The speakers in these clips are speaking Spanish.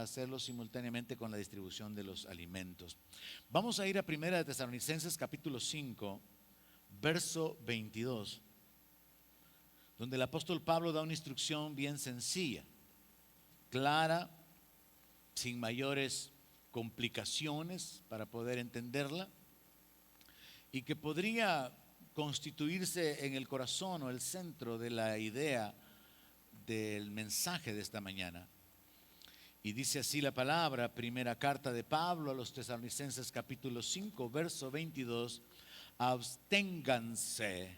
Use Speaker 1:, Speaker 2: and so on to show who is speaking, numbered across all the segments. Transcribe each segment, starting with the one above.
Speaker 1: hacerlo simultáneamente con la distribución de los alimentos. Vamos a ir a Primera de Tesalonicenses capítulo 5, verso 22, donde el apóstol Pablo da una instrucción bien sencilla, clara, sin mayores complicaciones para poder entenderla, y que podría constituirse en el corazón o el centro de la idea del mensaje de esta mañana. Y dice así la palabra, primera carta de Pablo a los Tesalonicenses capítulo 5, verso 22: absténganse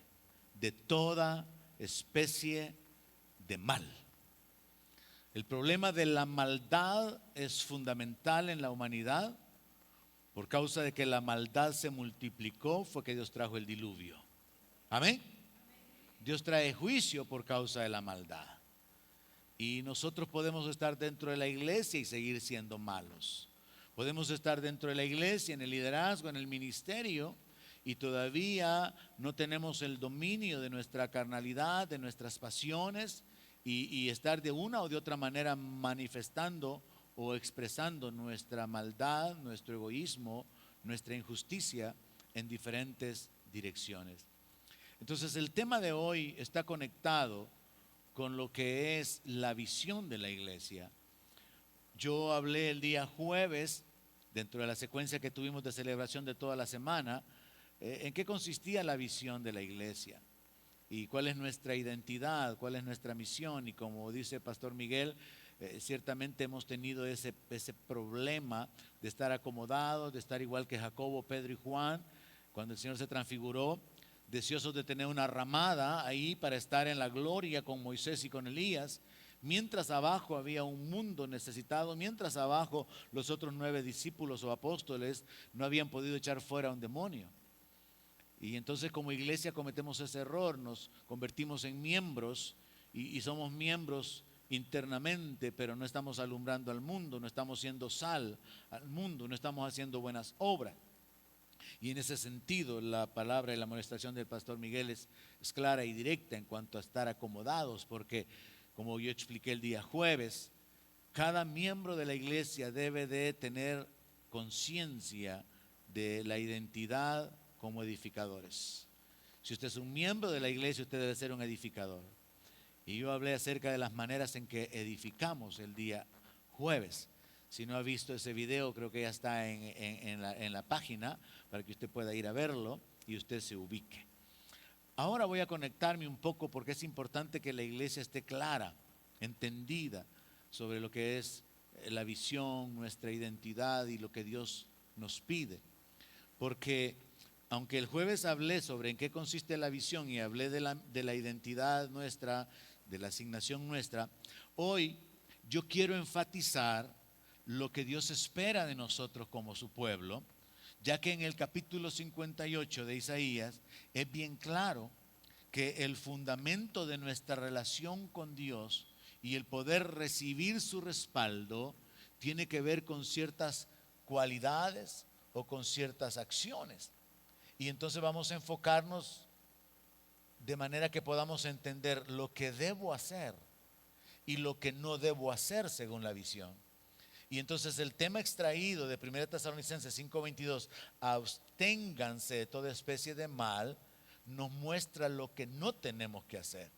Speaker 1: de toda especie de mal. El problema de la maldad es fundamental en la humanidad. Por causa de que la maldad se multiplicó, fue que Dios trajo el diluvio. Amén. Dios trae juicio por causa de la maldad. Y nosotros podemos estar dentro de la iglesia y seguir siendo malos. Podemos estar dentro de la iglesia, en el liderazgo, en el ministerio, y todavía no tenemos el dominio de nuestra carnalidad, de nuestras pasiones, y estar de una o de otra manera manifestando o expresando nuestra maldad, nuestro egoísmo, nuestra injusticia en diferentes direcciones. Entonces el tema de hoy está conectado con lo que es la visión de la iglesia. Yo hablé el día jueves, dentro de la secuencia que tuvimos de celebración de toda la semana, en qué consistía la visión de la iglesia y cuál es nuestra identidad, cuál es nuestra misión. Y como dice el pastor Miguel, ciertamente hemos tenido ese problema de estar acomodados, de estar igual que Jacobo, Pedro y Juan, cuando el Señor se transfiguró, deseosos de tener una ramada ahí para estar en la gloria con Moisés y con Elías, mientras abajo había un mundo necesitado, mientras abajo los otros 9 discípulos o apóstoles no habían podido echar fuera a un demonio. Y entonces como iglesia cometemos ese error, nos convertimos en miembros y somos miembros internamente, pero no estamos alumbrando al mundo, no estamos siendo sal al mundo, no estamos haciendo buenas obras. Y en ese sentido la palabra y la amonestación del pastor Miguel es clara y directa en cuanto a estar acomodados, porque como yo expliqué el día jueves, cada miembro de la iglesia debe de tener conciencia de la identidad como edificadores. Si usted es un miembro de la iglesia, usted debe ser un edificador. Y yo hablé acerca de las maneras en que edificamos el día jueves. Si no ha visto ese video, creo que ya está en la página para que usted pueda ir a verlo y usted se ubique. Ahora voy a conectarme un poco porque es importante que la iglesia esté clara, entendida sobre lo que es la visión, nuestra identidad y lo que Dios nos pide. Porque aunque el jueves hablé sobre en qué consiste la visión y hablé de la identidad nuestra, de la asignación nuestra, hoy yo quiero enfatizar lo que Dios espera de nosotros como su pueblo, ya que en el capítulo 58 de Isaías es bien claro que el fundamento de nuestra relación con Dios y el poder recibir su respaldo tiene que ver con ciertas cualidades o con ciertas acciones. Y entonces vamos a enfocarnos de manera que podamos entender lo que debo hacer y lo que no debo hacer según la visión. Y entonces el tema extraído de 1 Tesalonicenses 5:22, absténganse de toda especie de mal, nos muestra lo que no tenemos que hacer.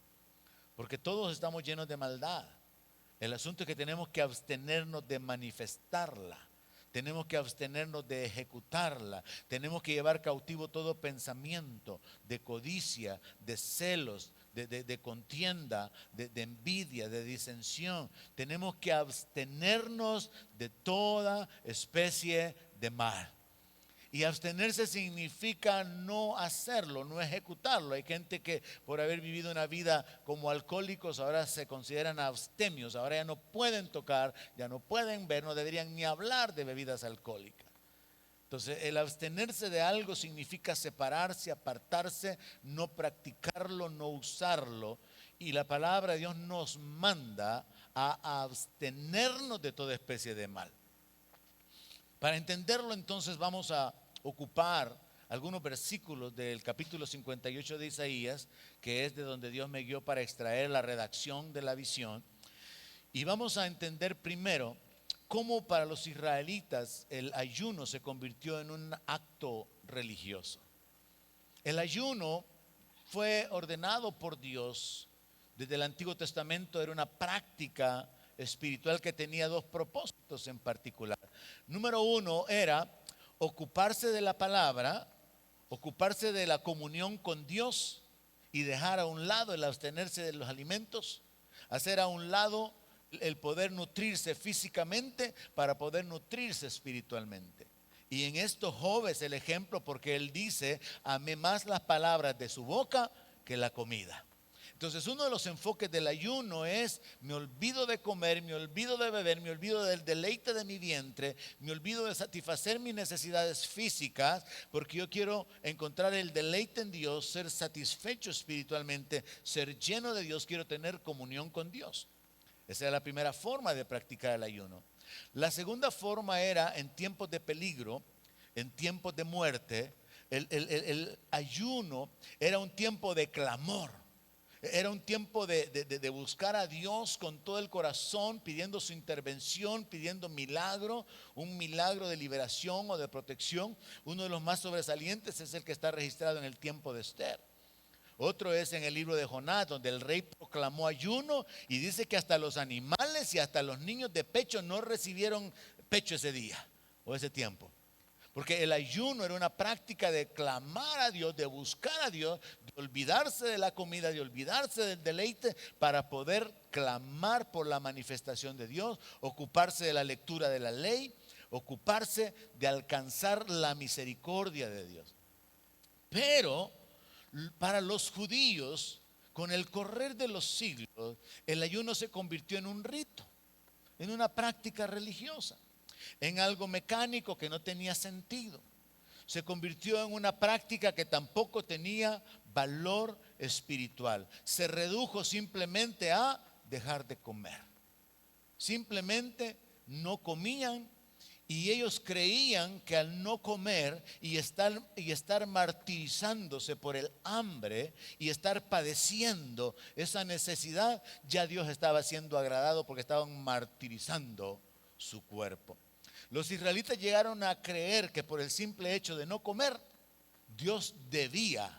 Speaker 1: Porque todos estamos llenos de maldad. El asunto es que tenemos que abstenernos de manifestarla. Tenemos que abstenernos de ejecutarla. Tenemos que llevar cautivo todo pensamiento de codicia, de celos, de contienda, de envidia, de disensión. Tenemos que abstenernos de toda especie de mal. Y abstenerse significa no hacerlo, no ejecutarlo. Hay gente que por haber vivido una vida como alcohólicos ahora se consideran abstemios, ahora ya no pueden tocar, ya no pueden ver, no deberían ni hablar de bebidas alcohólicas. Entonces el abstenerse de algo significa separarse, apartarse, no practicarlo, no usarlo. Y la palabra de Dios nos manda a abstenernos de toda especie de mal. Para entenderlo entonces vamos a ocupar algunos versículos del capítulo 58 de Isaías, que es de donde Dios me guió para extraer la redacción de la visión. Y vamos a entender primero cómo para los israelitas el ayuno se convirtió en un acto religioso. El ayuno fue ordenado por Dios desde el Antiguo Testamento, era una práctica espiritual que tenía dos propósitos en particular. Número uno era ocuparse de la palabra, ocuparse de la comunión con Dios y dejar a un lado el abstenerse de los alimentos, hacer a un lado el poder nutrirse físicamente para poder nutrirse espiritualmente. Y en esto Job es el ejemplo, porque él dice: amé más las palabras de su boca que la comida. Entonces, uno de los enfoques del ayuno es: me olvido de comer, me olvido de beber, me olvido del deleite de mi vientre, me olvido de satisfacer mis necesidades físicas, porque yo quiero encontrar el deleite en Dios, ser satisfecho espiritualmente, ser lleno de Dios, quiero tener comunión con Dios. Esa era la primera forma de practicar el ayuno. La segunda forma era en tiempos de peligro, en tiempos de muerte. El ayuno era un tiempo de clamor. Era un tiempo de buscar a Dios con todo el corazón, pidiendo su intervención, pidiendo milagro, un milagro de liberación o de protección. Uno de los más sobresalientes es el que está registrado en el tiempo de Esther. Otro es en el libro de Jonás, donde el rey proclamó ayuno y dice que hasta los animales y hasta los niños de pecho no recibieron pecho ese día o ese tiempo. Porque el ayuno era una práctica de clamar a Dios, de buscar a Dios, de olvidarse de la comida, de olvidarse del deleite para poder clamar por la manifestación de Dios, ocuparse de la lectura de la ley, ocuparse de alcanzar la misericordia de Dios. Pero para los judíos, con el correr de los siglos, el ayuno se convirtió en un rito, en una práctica religiosa, en algo mecánico que no tenía sentido. Se convirtió en una práctica que tampoco tenía valor espiritual. Se redujo simplemente a dejar de comer. Simplemente no comían. Y ellos creían que al no comer y estar martirizándose por el hambre y estar padeciendo esa necesidad, ya Dios estaba siendo agradado porque estaban martirizando su cuerpo. Los israelitas llegaron a creer que por el simple hecho de no comer, Dios debía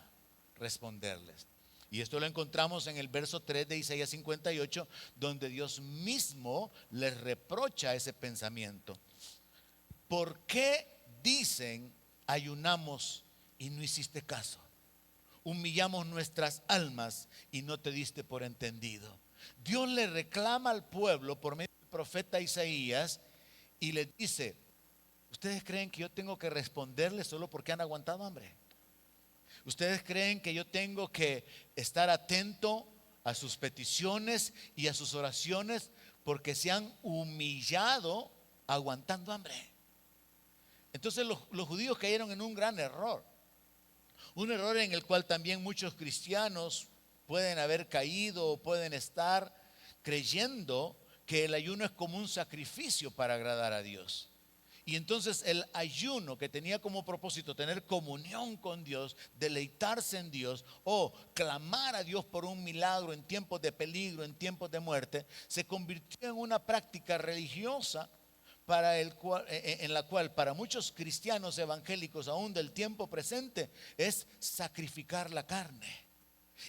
Speaker 1: responderles. Y esto lo encontramos en el verso 3 de Isaías 58, donde Dios mismo les reprocha ese pensamiento. ¿Por qué dicen ayunamos y no hiciste caso? Humillamos nuestras almas y no te diste por entendido. Dios le reclama al pueblo por medio del profeta Isaías y le dice: ¿ustedes creen que yo tengo que responderles solo porque han aguantado hambre? ¿Ustedes creen que yo tengo que estar atento a sus peticiones y a sus oraciones porque se han humillado aguantando hambre? Entonces los judíos cayeron en un gran error. Un error en el cual también muchos cristianos pueden haber caído o pueden estar creyendo que el ayuno es como un sacrificio para agradar a Dios. Y entonces el ayuno, que tenía como propósito tener comunión con Dios, deleitarse en Dios o clamar a Dios por un milagro en tiempos de peligro, en tiempos de muerte, se convirtió en una práctica religiosa en la cual para muchos cristianos evangélicos aún del tiempo presente es sacrificar la carne.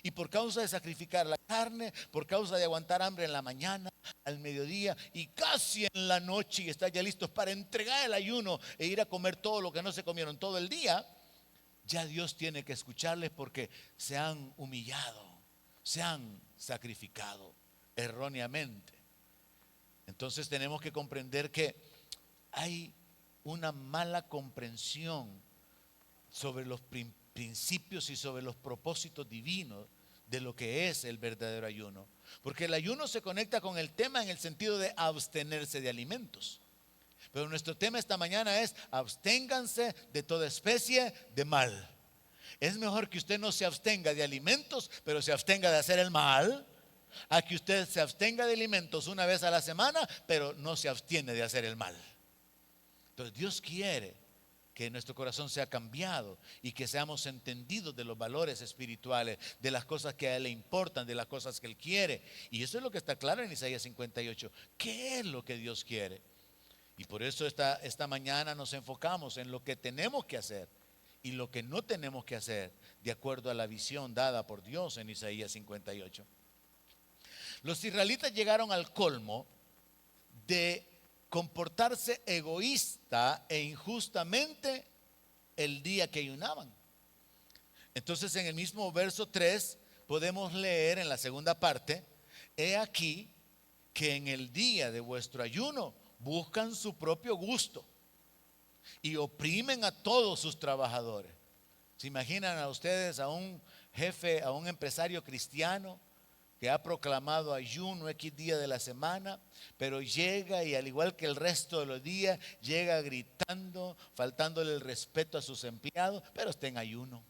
Speaker 1: Y por causa de sacrificar la carne, por causa de aguantar hambre en la mañana, al mediodía y casi en la noche, y estar ya listos para entregar el ayuno e ir a comer todo lo que no se comieron todo el día, ya Dios tiene que escucharles porque se han humillado, se han sacrificado erróneamente. Entonces tenemos que comprender que hay una mala comprensión sobre los principios y sobre los propósitos divinos de lo que es el verdadero ayuno. Porque el ayuno se conecta con el tema en el sentido de abstenerse de alimentos. Pero nuestro tema esta mañana es: absténganse de toda especie de mal. Es mejor que usted no se abstenga de alimentos, pero se abstenga de hacer el mal, a que usted se abstenga de alimentos una vez a la semana, pero no se abstiene de hacer el mal. Entonces Dios quiere que nuestro corazón sea cambiado y que seamos entendidos de los valores espirituales, de las cosas que a Él le importan, de las cosas que Él quiere. Y eso es lo que está claro en Isaías 58. ¿Qué es lo que Dios quiere? Y por eso esta mañana nos enfocamos en lo que tenemos que hacer y lo que no tenemos que hacer, de acuerdo a la visión dada por Dios en Isaías 58. Los israelitas llegaron al colmo de comportarse egoísta e injustamente el día que ayunaban. Entonces, en el mismo verso 3 podemos leer en la segunda parte: he aquí que en el día de vuestro ayuno buscan su propio gusto y oprimen a todos sus trabajadores. ¿Se imaginan a ustedes a un jefe, a un empresario cristiano que ha proclamado ayuno X día de la semana, pero llega y al igual que el resto de los días, llega gritando, faltándole el respeto a sus empleados, pero está en ayuno?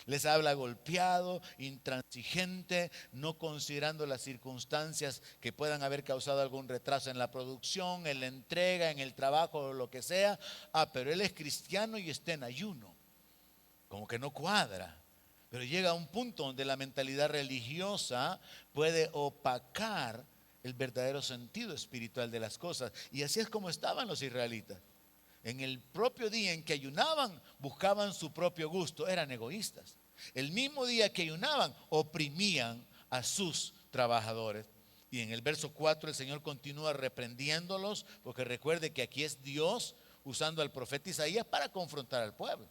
Speaker 1: Les habla golpeado, intransigente, no considerando las circunstancias que puedan haber causado algún retraso en la producción, en la entrega, en el trabajo o lo que sea. Pero él es cristiano y está en ayuno. Como que no cuadra. Pero llega a un punto donde la mentalidad religiosa puede opacar el verdadero sentido espiritual de las cosas. Y así es como estaban los israelitas. En el propio día en que ayunaban, buscaban su propio gusto, eran egoístas. El mismo día que ayunaban, oprimían a sus trabajadores. Y en el verso 4 el Señor continúa reprendiéndolos, porque recuerde que aquí es Dios usando al profeta Isaías para confrontar al pueblo.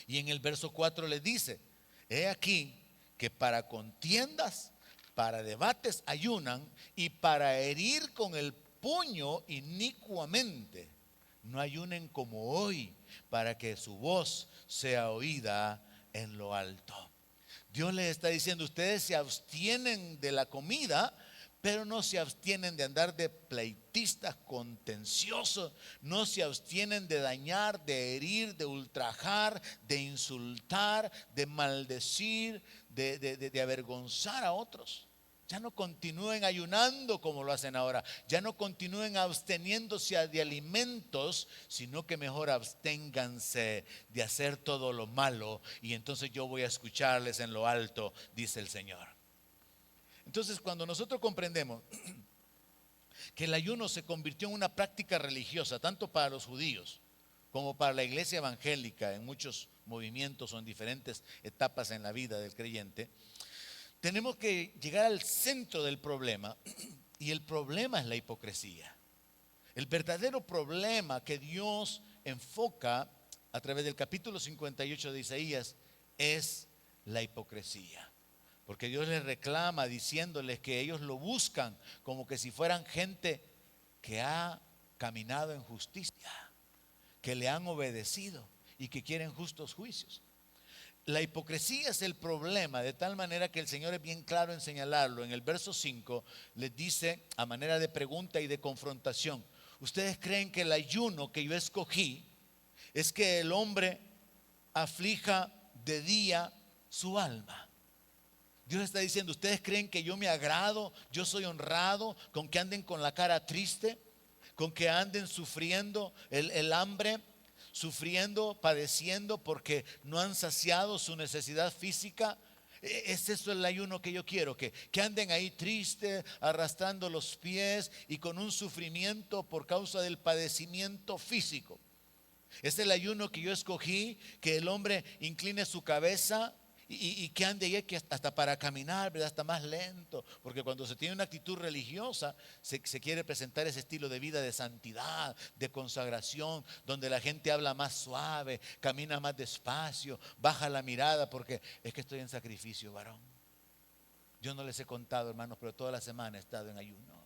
Speaker 1: Y en el verso 4 le dice: he aquí que para contiendas, para debates ayunan, y para herir con el puño inicuamente no ayunen como hoy, para que su voz sea oída en lo alto. Dios les está diciendo: ustedes se abstienen de la comida, pero no se abstienen de andar de pleitistas contenciosos, no se abstienen de dañar, de herir, de ultrajar, de insultar, de maldecir, de avergonzar a otros. Ya no continúen ayunando como lo hacen ahora. Ya no continúen absteniéndose de alimentos, sino que mejor absténganse de hacer todo lo malo. Y entonces yo voy a escucharles en lo alto, dice el Señor. Entonces, cuando nosotros comprendemos que el ayuno se convirtió en una práctica religiosa, tanto para los judíos como para la iglesia evangélica, en muchos movimientos o en diferentes etapas en la vida del creyente, tenemos que llegar al centro del problema, y el problema es la hipocresía. El verdadero problema que Dios enfoca a través del capítulo 58 de Isaías es la hipocresía. Porque Dios les reclama diciéndoles que ellos lo buscan como que si fueran gente que ha caminado en justicia, que le han obedecido y que quieren justos juicios. La hipocresía es el problema, de tal manera que el Señor es bien claro en señalarlo. En el verso 5 les dice, a manera de pregunta y de confrontación: ¿ustedes creen que el ayuno que yo escogí es que el hombre aflija de día su alma? Dios está diciendo: ¿ustedes creen que yo me agrado, yo soy honrado con que anden con la cara triste, con que anden sufriendo el hambre, sufriendo, padeciendo porque no han saciado su necesidad física? ¿Es eso el ayuno que yo quiero? Que anden ahí tristes, arrastrando los pies y con un sufrimiento por causa del padecimiento físico. ¿Es el ayuno que yo escogí? Que el hombre incline su cabeza y que ande ahí, que hasta para caminar, ¿verdad?, está más lento, porque cuando se tiene una actitud religiosa se quiere presentar ese estilo de vida de santidad, de consagración, donde la gente habla más suave, camina más despacio, baja la mirada, porque es que estoy en sacrificio, varón. Yo no les he contado, hermanos, pero toda la semana he estado en ayuno,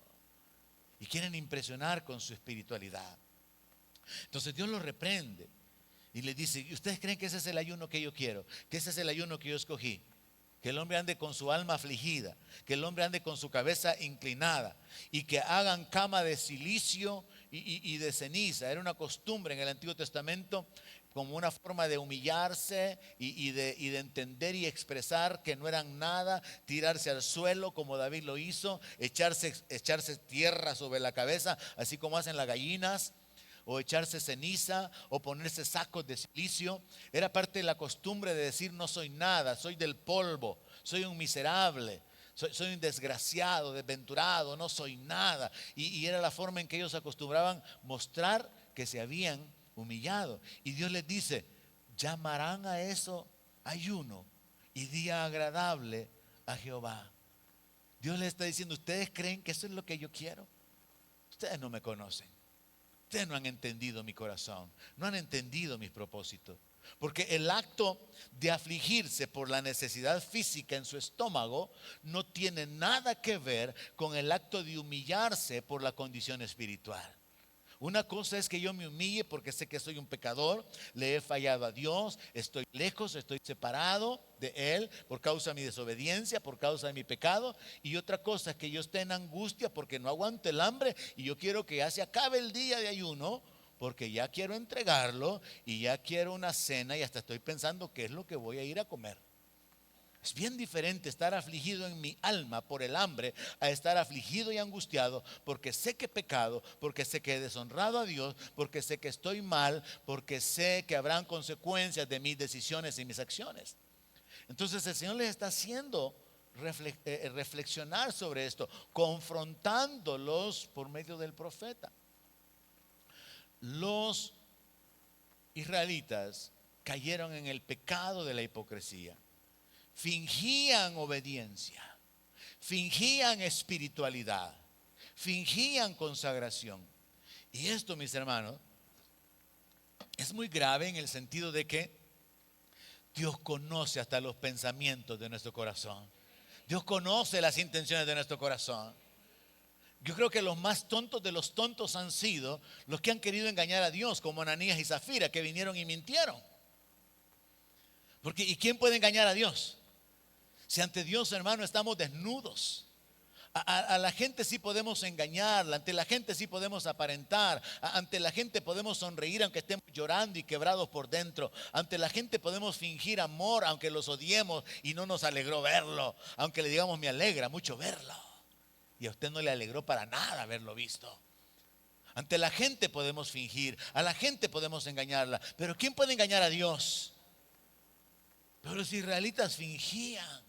Speaker 1: y quieren impresionar con su espiritualidad. Entonces Dios los reprende y les dice: ¿ustedes creen que ese es el ayuno que yo quiero? Que ese es el ayuno que yo escogí. Que el hombre ande con su alma afligida, que el hombre ande con su cabeza inclinada, y que hagan cama de silicio y de ceniza. Era una costumbre en el Antiguo Testamento, como una forma de humillarse y de entender y expresar que no eran nada, tirarse al suelo como David lo hizo, echarse tierra sobre la cabeza, así como hacen las gallinas, o echarse ceniza, o ponerse sacos de silicio. Era parte de la costumbre de decir: no soy nada, soy del polvo, soy un miserable, Soy un desgraciado, desventurado, no soy nada. Y era la forma en que ellos acostumbraban mostrar que se habían humillado. Y Dios les dice, llamarán a eso ayuno y día agradable a Jehová. Dios les está diciendo, ¿ustedes creen que eso es lo que yo quiero? Ustedes no me conocen. Ustedes no han entendido mi corazón, no han entendido mis propósitos. Porque el acto de afligirse por la necesidad física en su estómago no tiene nada que ver con el acto de humillarse por la condición espiritual. Una cosa es que yo me humille porque sé que soy un pecador, le he fallado a Dios, estoy lejos, estoy separado de Él por causa de mi desobediencia, por causa de mi pecado. Y otra cosa es que yo esté en angustia porque no aguanto el hambre y yo quiero que ya se acabe el día de ayuno porque ya quiero entregarlo y ya quiero una cena y hasta estoy pensando qué es lo que voy a ir a comer. Es bien diferente estar afligido en mi alma por el hambre a estar afligido y angustiado porque sé que he pecado, porque sé que he deshonrado a Dios, porque sé que estoy mal, porque sé que habrán consecuencias de mis decisiones y mis acciones. Entonces el Señor les está haciendo reflexionar sobre esto, confrontándolos por medio del profeta. Los israelitas cayeron en el pecado de la hipocresía. Fingían obediencia, fingían espiritualidad, fingían consagración. Y esto, mis hermanos, es muy grave en el sentido de que Dios conoce hasta los pensamientos de nuestro corazón. Dios conoce las intenciones de nuestro corazón. Yo creo que los más tontos de los tontos han sido los que han querido engañar a Dios, como Ananías y Zafira, que vinieron y mintieron. Porque ¿y quién puede engañar a Dios? Si ante Dios, hermano, estamos desnudos. A la gente sí podemos engañarla, ante la gente sí podemos aparentar, ante la gente podemos sonreír aunque estemos llorando y quebrados por dentro, ante la gente podemos fingir amor aunque los odiemos y no nos alegró verlo, aunque le digamos me alegra mucho verlo y a usted no le alegró para nada haberlo visto. Ante la gente podemos fingir, a la gente podemos engañarla, pero ¿quién puede engañar a Dios? Pero los israelitas fingían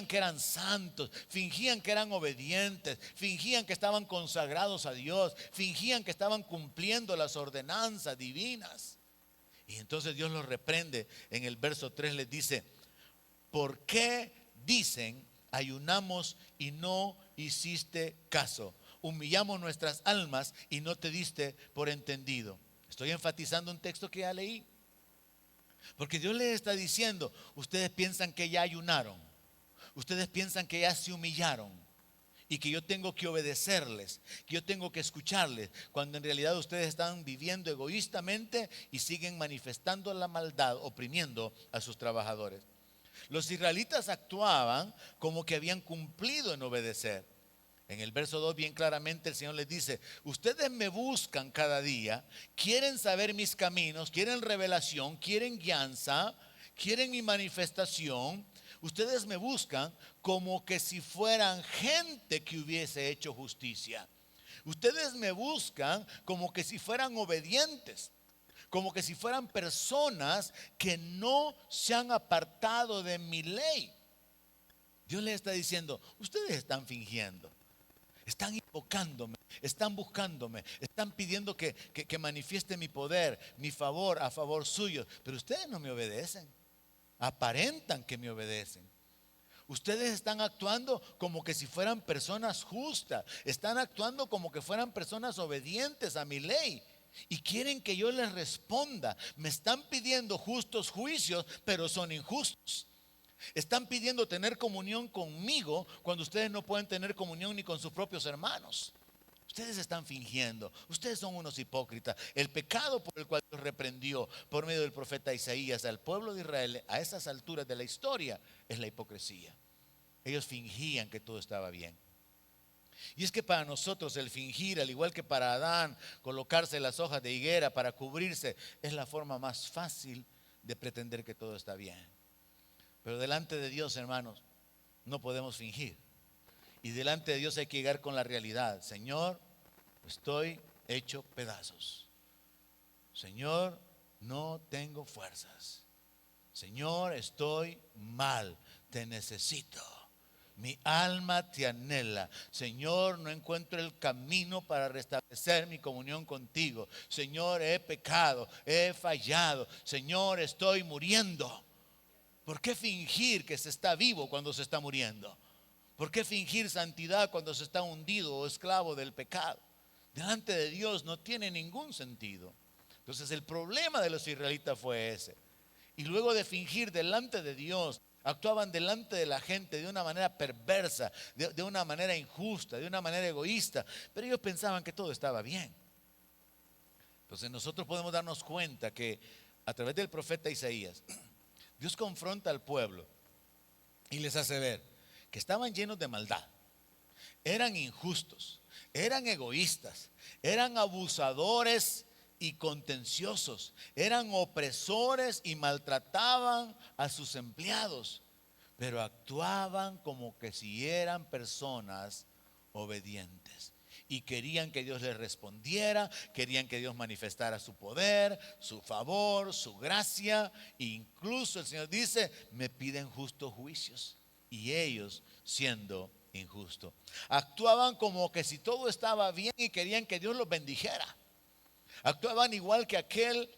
Speaker 1: que eran santos, fingían que eran obedientes, fingían que estaban consagrados a Dios, fingían que estaban cumpliendo las ordenanzas divinas. Y entonces Dios los reprende. En el verso 3 les dice, ¿por qué dicen ayunamos y no hiciste caso? Humillamos nuestras almas y no te diste por entendido. Estoy enfatizando un texto que ya leí. Porque Dios les está diciendo, ustedes piensan que ya ayunaron, ustedes piensan que ya se humillaron y que yo tengo que obedecerles, que yo tengo que escucharles, cuando en realidad ustedes están viviendo egoístamente y siguen manifestando la maldad, oprimiendo a sus trabajadores. Los israelitas actuaban como que habían cumplido en obedecer. En el verso 2 bien claramente el Señor les dice, ustedes me buscan cada día, quieren saber mis caminos, quieren revelación, quieren guianza, quieren mi manifestación. Ustedes me buscan como que si fueran gente que hubiese hecho justicia. Ustedes me buscan como que si fueran obedientes, como que si fueran personas que no se han apartado de mi ley. Dios les está diciendo, ustedes están fingiendo. Están invocándome, están buscándome, están pidiendo que manifieste mi poder, mi favor a favor suyo. Pero ustedes no me obedecen, aparentan que me obedecen. Ustedes están actuando como que si fueran personas justas, están actuando como que fueran personas obedientes a mi ley. Y quieren que yo les responda. Me están pidiendo justos juicios, pero son injustos. Están pidiendo tener comunión conmigo cuando ustedes no pueden tener comunión ni con sus propios hermanos. Ustedes están fingiendo, ustedes son unos hipócritas. El pecado por el cual Dios reprendió por medio del profeta Isaías al pueblo de Israel a esas alturas de la historia es la hipocresía. Ellos fingían que todo estaba bien. Y es que para nosotros el fingir, al igual que para Adán, colocarse las hojas de higuera para cubrirse, es la forma más fácil de pretender que todo está bien. Pero delante de Dios, hermanos, no podemos fingir. Y delante de Dios hay que llegar con la realidad. Señor, estoy hecho pedazos. Señor, no tengo fuerzas. Señor, estoy mal. Te necesito. Mi alma te anhela. Señor, no encuentro el camino para restablecer mi comunión contigo. Señor, he pecado, he fallado. Señor, estoy muriendo. ¿Por qué fingir que se está vivo cuando se está muriendo? ¿Por qué fingir santidad cuando se está hundido o esclavo del pecado? Delante de Dios no tiene ningún sentido. Entonces el problema de los israelitas fue ese. Y luego de fingir delante de Dios, actuaban delante de la gente de una manera perversa, de una manera injusta, de una manera egoísta. Pero ellos pensaban que todo estaba bien. Entonces nosotros podemos darnos cuenta que a través del profeta Isaías, Dios confronta al pueblo y les hace ver que estaban llenos de maldad, eran injustos, eran egoístas, eran abusadores y contenciosos, eran opresores y maltrataban a sus empleados, pero actuaban como que si eran personas obedientes. Y querían que Dios les respondiera, querían que Dios manifestara su poder, su favor, su gracia. E incluso el Señor dice, me piden justos juicios. Y ellos siendo injustos. Actuaban como que si todo estaba bien y querían que Dios los bendijera. Actuaban igual que aquel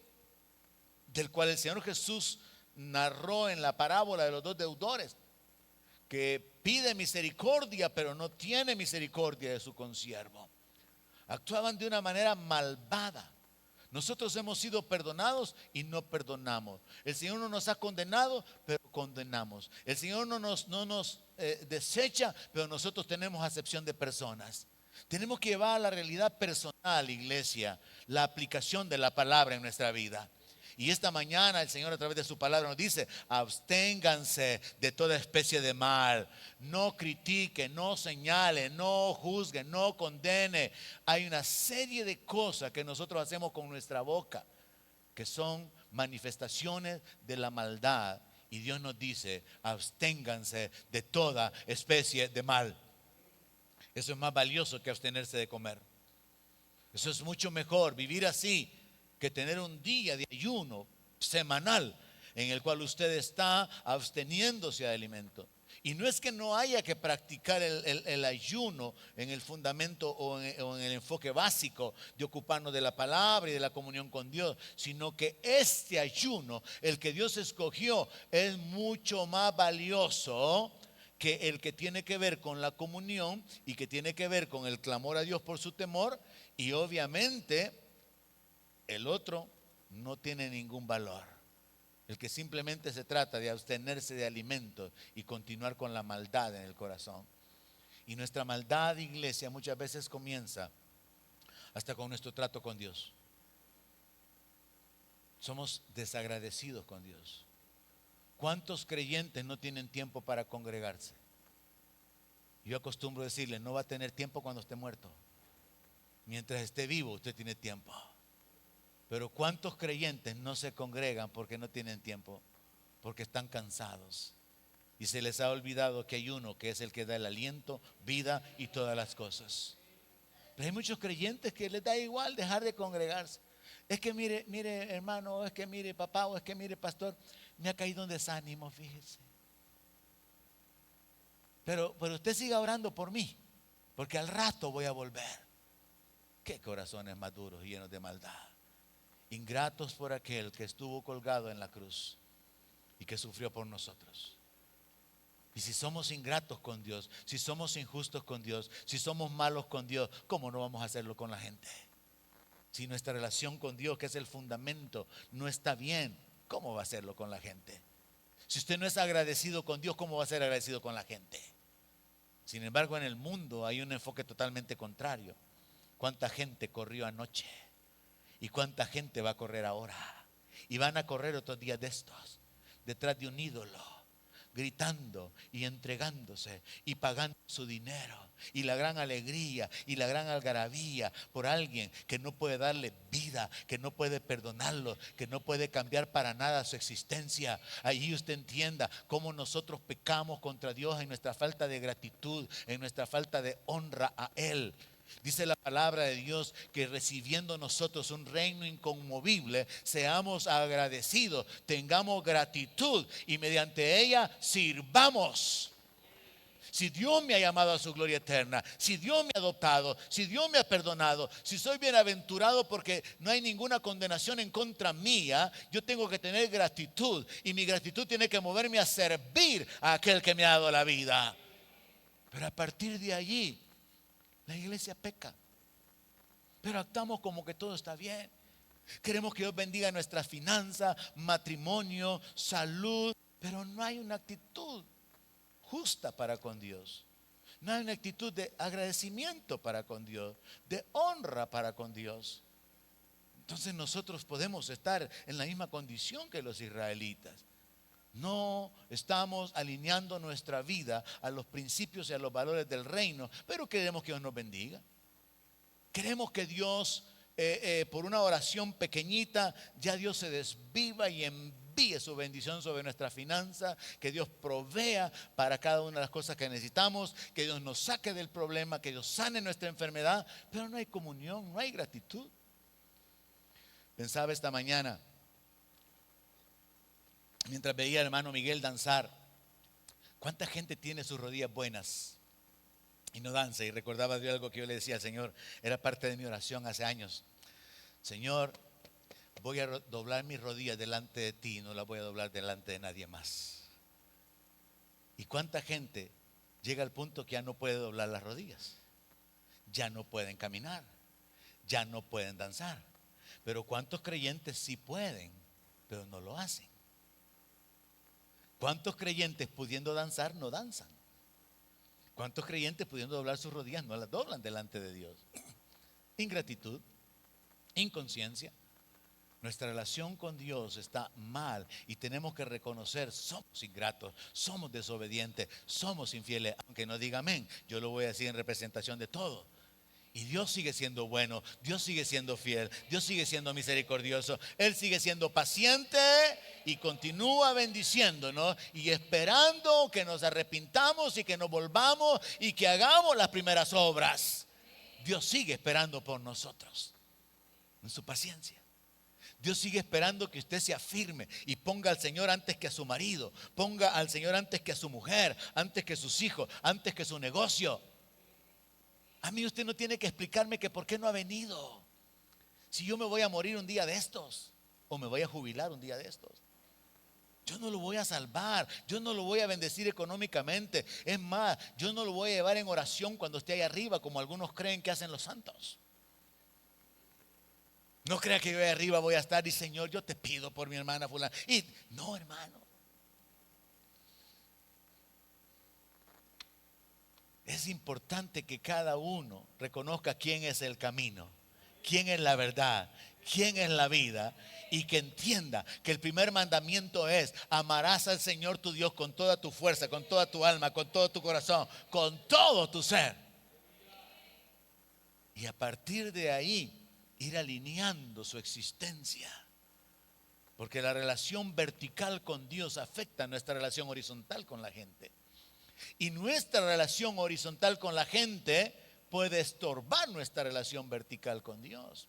Speaker 1: del cual el Señor Jesús narró en la parábola de los dos deudores, que pide misericordia pero no tiene misericordia de su consiervo. Actuaban de una manera malvada. Nosotros hemos sido perdonados y no perdonamos. El Señor no nos ha condenado, pero condenamos. El Señor no nos desecha, pero nosotros tenemos acepción de personas. Tenemos que llevar a la realidad personal, iglesia, la aplicación de la palabra en nuestra vida. Y esta mañana el Señor a través de su palabra nos dice, absténganse de toda especie de mal. No critique, no señale, no juzgue, no condene. Hay una serie de cosas que nosotros hacemos con nuestra boca, que son manifestaciones de la maldad. Y Dios nos dice, absténganse de toda especie de mal. Eso es más valioso que abstenerse de comer. Eso es mucho mejor, vivir así, que tener un día de ayuno semanal en el cual usted está absteniéndose de alimento. Y no es que no haya que practicar el ayuno en el fundamento o en el enfoque básico de ocuparnos de la palabra y de la comunión con Dios, sino que este ayuno, el que Dios escogió, es mucho más valioso que el que tiene que ver con la comunión y que tiene que ver con el clamor a Dios por su temor. Y obviamente el otro no tiene ningún valor. El que simplemente se trata de abstenerse de alimentos y continuar con la maldad en el corazón. Y nuestra maldad, iglesia, muchas veces comienza hasta con nuestro trato con Dios. Somos desagradecidos con Dios. ¿Cuántos creyentes no tienen tiempo para congregarse? Yo acostumbro decirle, no va a tener tiempo cuando esté muerto. Mientras esté vivo, usted tiene tiempo. Pero ¿cuántos creyentes no se congregan porque no tienen tiempo? Porque están cansados. Y se les ha olvidado que hay uno que es el que da el aliento, vida y todas las cosas. Pero hay muchos creyentes que les da igual dejar de congregarse. Es que mire hermano, o es que mire papá, o es que mire pastor, me ha caído un desánimo, fíjese. Pero usted siga orando por mí, porque al rato voy a volver. Qué corazones más duros y llenos de maldad. Ingratos por aquel que estuvo colgado en la cruz y que sufrió por nosotros. Y si somos ingratos con Dios, si somos injustos con Dios, si somos malos con Dios, ¿cómo no vamos a hacerlo con la gente? Si nuestra relación con Dios, que es el fundamento, no está bien, ¿cómo va a hacerlo con la gente? Si usted no es agradecido con Dios, ¿cómo va a ser agradecido con la gente? Sin embargo, en el mundo hay un enfoque totalmente contrario. ¿Cuánta gente corrió anoche? ¿Y cuánta gente va a correr ahora? Y van a correr otros días de estos, detrás de un ídolo, gritando y entregándose y pagando su dinero. Y la gran alegría y la gran algarabía por alguien que no puede darle vida, que no puede perdonarlo, que no puede cambiar para nada su existencia. Ahí usted entienda cómo nosotros pecamos contra Dios en nuestra falta de gratitud, en nuestra falta de honra a Él. Dice la palabra de Dios que recibiendo nosotros un reino inconmovible, seamos agradecidos, tengamos gratitud y mediante ella sirvamos. Si Dios me ha llamado a su gloria eterna, si Dios me ha adoptado, si Dios me ha perdonado, si soy bienaventurado porque no hay ninguna condenación en contra mía, yo tengo que tener gratitud. Y mi gratitud tiene que moverme a servir a aquel que me ha dado la vida. Pero a partir de allí, la iglesia peca. Pero actuamos como que todo está bien. Queremos que Dios bendiga nuestras finanzas, matrimonio, salud. Pero no hay una actitud justa para con Dios. No hay una actitud de agradecimiento para con Dios, de honra para con Dios. Entonces nosotros podemos estar en la misma condición que los israelitas. No estamos alineando nuestra vida a los principios y a los valores del reino, pero queremos que Dios nos bendiga. Queremos que Dios, por una oración pequeñita, ya Dios se desviva y envíe su bendición sobre nuestra finanza, que Dios provea para cada una de las cosas que necesitamos, que Dios nos saque del problema, que Dios sane nuestra enfermedad, pero no hay comunión, no hay gratitud. Pensaba esta mañana, mientras veía al hermano Miguel danzar, ¿cuánta gente tiene sus rodillas buenas y no danza? Y recordaba de algo que yo le decía al Señor, era parte de mi oración hace años. Señor, voy a doblar mis rodillas delante de ti, no las voy a doblar delante de nadie más. ¿Y cuánta gente llega al punto que ya no puede doblar las rodillas? Ya no pueden caminar, ya no pueden danzar. Pero ¿cuántos creyentes sí pueden, pero no lo hacen? ¿Cuántos creyentes pudiendo danzar no danzan? ¿Cuántos creyentes pudiendo doblar sus rodillas no las doblan delante de Dios? Ingratitud, inconsciencia. Nuestra relación con Dios está mal y tenemos que reconocer, somos ingratos, somos desobedientes, somos infieles. Aunque no diga amén, yo lo voy a decir en representación de todo. Y Dios sigue siendo bueno, Dios sigue siendo fiel, Dios sigue siendo misericordioso. Él sigue siendo paciente y continúa bendiciéndonos y esperando que nos arrepintamos y que nos volvamos y que hagamos las primeras obras. Dios sigue esperando por nosotros en su paciencia. Dios sigue esperando que usted se afirme y ponga al Señor antes que a su marido, ponga al Señor antes que a su mujer, antes que a sus hijos, antes que su negocio. A mí usted no tiene que explicarme que por qué no ha venido. Si yo me voy a morir un día de estos, o me voy a jubilar un día de estos, yo no lo voy a salvar, yo no lo voy a bendecir económicamente. Es más, yo no lo voy a llevar en oración cuando esté ahí arriba, como algunos creen que hacen los santos. No crea que yo ahí arriba voy a estar y Señor, yo te pido por mi hermana fulana. Y no, hermano. Es importante que cada uno reconozca quién es el camino, quién es la verdad, quién es la vida, y que entienda que el primer mandamiento es: amarás al Señor tu Dios con toda tu fuerza, con toda tu alma, con todo tu corazón, con todo tu ser. Y a partir de ahí ir alineando su existencia, porque la relación vertical con Dios afecta nuestra relación horizontal con la gente. Y nuestra relación horizontal con la gente puede estorbar nuestra relación vertical con Dios.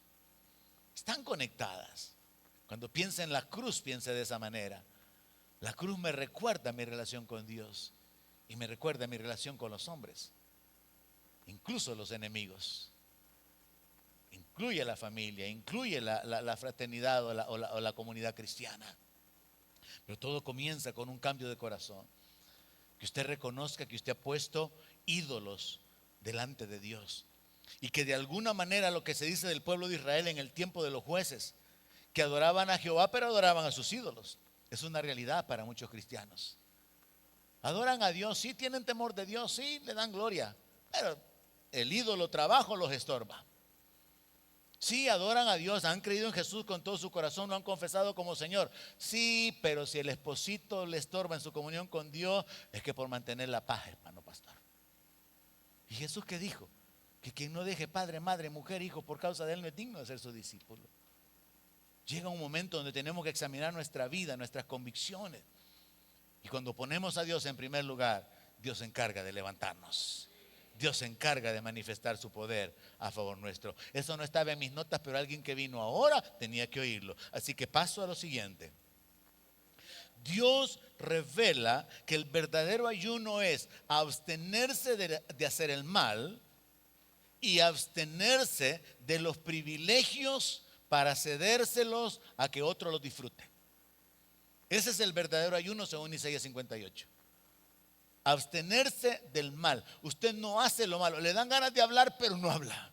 Speaker 1: Están conectadas. Cuando piensa en la cruz, piense de esa manera. La cruz me recuerda mi relación con Dios y me recuerda mi relación con los hombres, incluso los enemigos. Incluye la familia, incluye la fraternidad o la comunidad cristiana. Pero todo comienza con un cambio de corazón. Que usted reconozca que usted ha puesto ídolos delante de Dios. Y que de alguna manera lo que se dice del pueblo de Israel en el tiempo de los jueces, que adoraban a Jehová pero adoraban a sus ídolos. Es una realidad para muchos cristianos. Adoran a Dios, sí, tienen temor de Dios, sí, le dan gloria, pero el ídolo trabajo los estorba. Sí, adoran a Dios, han creído en Jesús con todo su corazón, lo han confesado como Señor. Sí, pero si el esposito le estorba en su comunión con Dios, es que por mantener la paz, hermano pastor. ¿Y Jesús qué dijo? Que quien no deje padre, madre, mujer, hijo por causa de él no es digno de ser su discípulo. Llega un momento donde tenemos que examinar nuestra vida, nuestras convicciones. Y cuando ponemos a Dios en primer lugar, Dios se encarga de levantarnos. Dios se encarga de manifestar su poder a favor nuestro. Eso no estaba en mis notas, pero alguien que vino ahora tenía que oírlo. Así que paso a lo siguiente. Dios revela que el verdadero ayuno es abstenerse de hacer el mal y abstenerse de los privilegios para cedérselos a que otro los disfrute. Ese es el verdadero ayuno según Isaías 58. Abstenerse del mal. Usted no hace lo malo. Le dan ganas de hablar, pero no habla.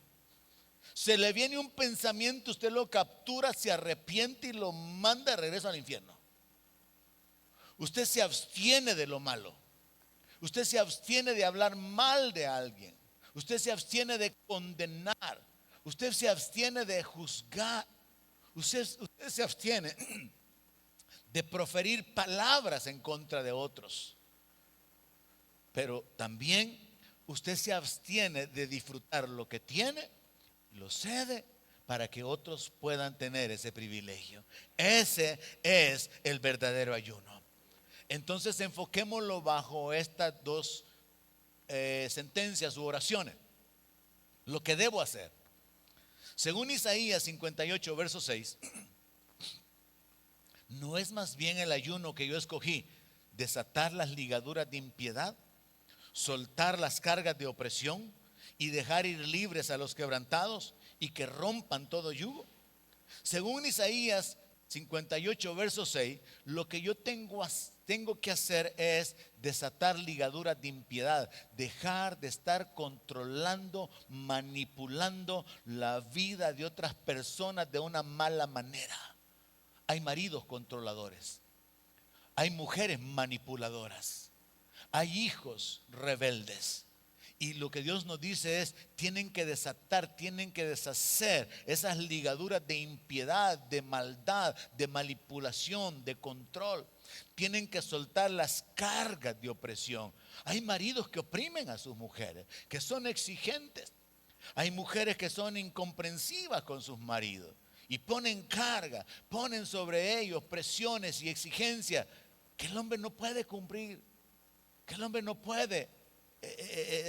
Speaker 1: Se le viene un pensamiento, usted lo captura, se arrepiente y lo manda de regreso al infierno. Usted se abstiene de lo malo. Usted se abstiene de hablar mal de alguien. Usted se abstiene de condenar. Usted se abstiene de juzgar. Usted se abstiene de proferir palabras en contra de otros. Pero también usted se abstiene de disfrutar lo que tiene, lo cede para que otros puedan tener ese privilegio. Ese es el verdadero ayuno. Entonces enfoquémoslo bajo estas dos sentencias u oraciones. Lo que debo hacer. Según Isaías 58, verso 6, ¿no es más bien el ayuno que yo escogí desatar las ligaduras de impiedad, soltar las cargas de opresión y dejar ir libres a los quebrantados y que rompan todo yugo? Según Isaías 58, verso 6, lo que yo tengo que hacer es desatar ligaduras de impiedad, dejar de estar controlando, manipulando la vida de otras personas de una mala manera. Hay maridos controladores, hay mujeres manipuladoras, hay hijos rebeldes. Y lo que Dios nos dice es, tienen que desatar, tienen que deshacer esas ligaduras de impiedad, de maldad, de manipulación, de control. Tienen que soltar las cargas de opresión. Hay maridos que oprimen a sus mujeres, que son exigentes. Hay mujeres que son incomprensivas con sus maridos y ponen carga, ponen sobre ellos presiones y exigencias que el hombre no puede cumplir, que el hombre no puede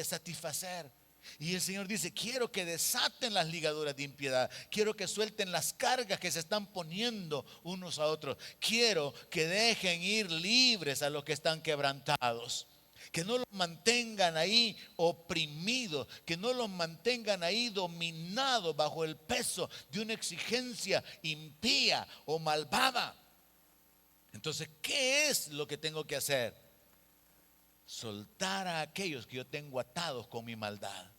Speaker 1: satisfacer. Y el Señor dice, quiero que desaten las ligaduras de impiedad, quiero que suelten las cargas que se están poniendo unos a otros, quiero que dejen ir libres a los que están quebrantados, que no los mantengan ahí oprimidos, que no los mantengan ahí dominados bajo el peso de una exigencia impía o malvada. Entonces, ¿qué es lo que tengo que hacer? Soltar a aquellos que yo tengo atados con mi maldad,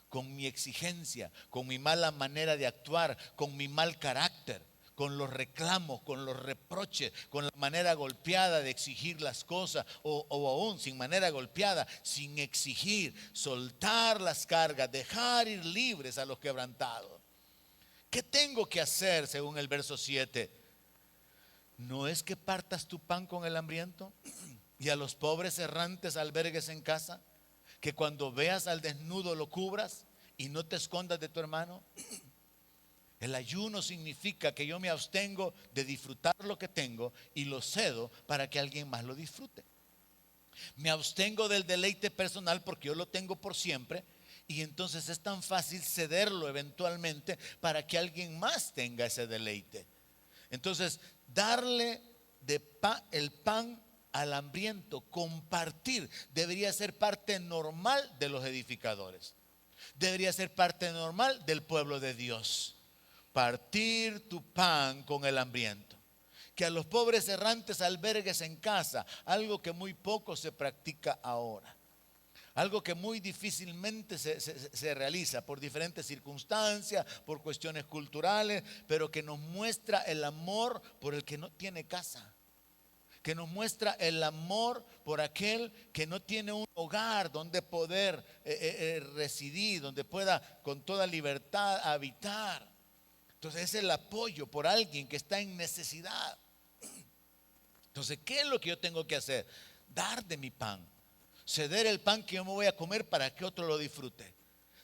Speaker 1: con mi exigencia, con mi mala manera de actuar, con mi mal carácter, con los reclamos, con los reproches, con la manera golpeada de exigir las cosas, o aún sin manera golpeada, sin exigir, soltar las cargas, dejar ir libres a los quebrantados. ¿Qué tengo que hacer según el verso 7? ¿No es que partas tu pan con el hambriento y a los pobres errantes albergues en casa? ¿Que cuando veas al desnudo lo cubras y no te escondas de tu hermano? El ayuno significa que yo me abstengo de disfrutar lo que tengo y lo cedo para que alguien más lo disfrute. Me abstengo del deleite personal porque yo lo tengo por siempre y entonces es tan fácil cederlo eventualmente para que alguien más tenga ese deleite. Entonces, darle el pan al hambriento, compartir, debería ser parte normal de los edificadores. Debería ser parte normal del pueblo de Dios. Partir tu pan con el hambriento. Que a los pobres errantes albergues en casa, algo que muy poco se practica ahora. Algo que muy difícilmente se realiza por diferentes circunstancias, por cuestiones culturales, pero que nos muestra el amor por el que no tiene casa. Que nos muestra el amor por aquel que no tiene un hogar donde poder residir, donde pueda con toda libertad habitar. Entonces es el apoyo por alguien que está en necesidad. Entonces, ¿qué es lo que yo tengo que hacer? Dar de mi pan. Ceder el pan que yo me voy a comer para que otro lo disfrute.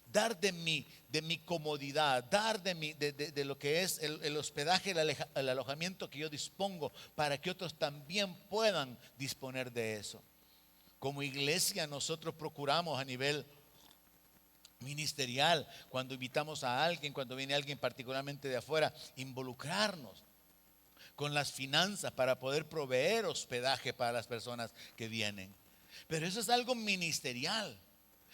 Speaker 1: Dar de mi comodidad, dar de lo que es el hospedaje, el alojamiento que yo dispongo para que otros también puedan disponer de eso. Como iglesia nosotros procuramos a nivel ministerial, cuando invitamos a alguien, cuando viene alguien particularmente de afuera, involucrarnos con las finanzas para poder proveer hospedaje para las personas que vienen. Pero eso es algo ministerial,